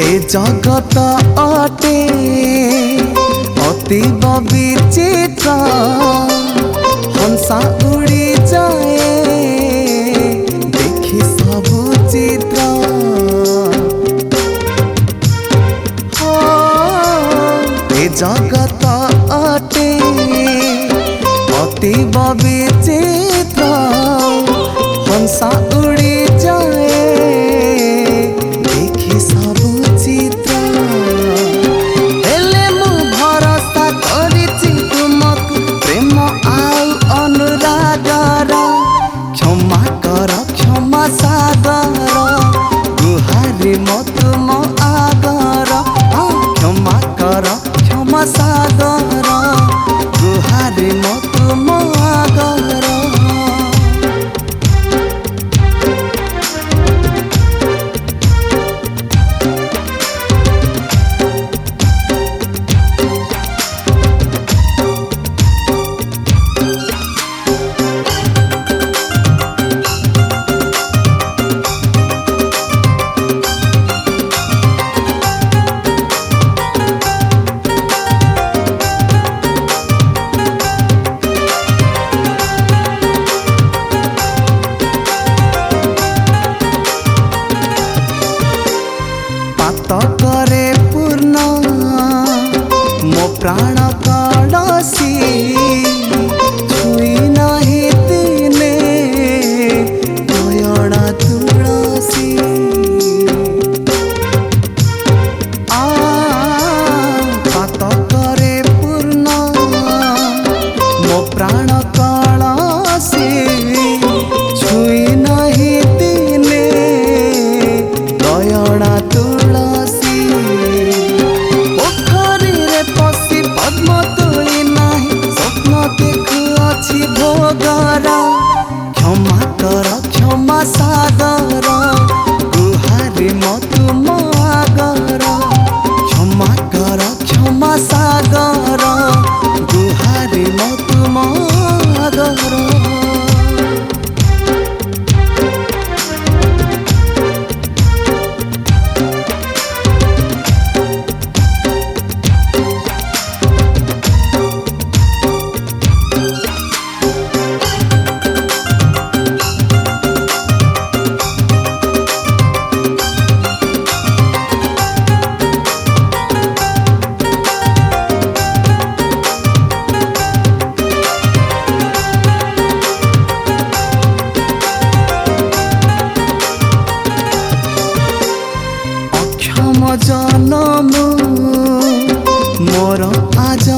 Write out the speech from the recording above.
ए जगत अटे अतीब विचित्र हंसा उड़ी जाए देखी सबु चित्र ए जगत अटे अतीब विचित्र हंसा उड़ी जाए देखी सबु चित्र हेले मु भरोसा करिछि तुमको प्रेम आउ अनुरागर क्षमा कर क्षमा सागर गुहारी म तुम आगर क्षमा कर क्षमा सागर गुहारी म तुम आगर करे पूर्ण मो प्राण कलसी छुई नहीं दिने नयना तुलसी पात करे पूर्ण मो प्राण कलसी छुई नहीं दिने नयना तुलसी भोगर क्षमा कर क्षमा सागर गुहारी म तुम आगर क्षमा कर क्षमा सागर गुहारी म तुम आगर जन्म मोर आज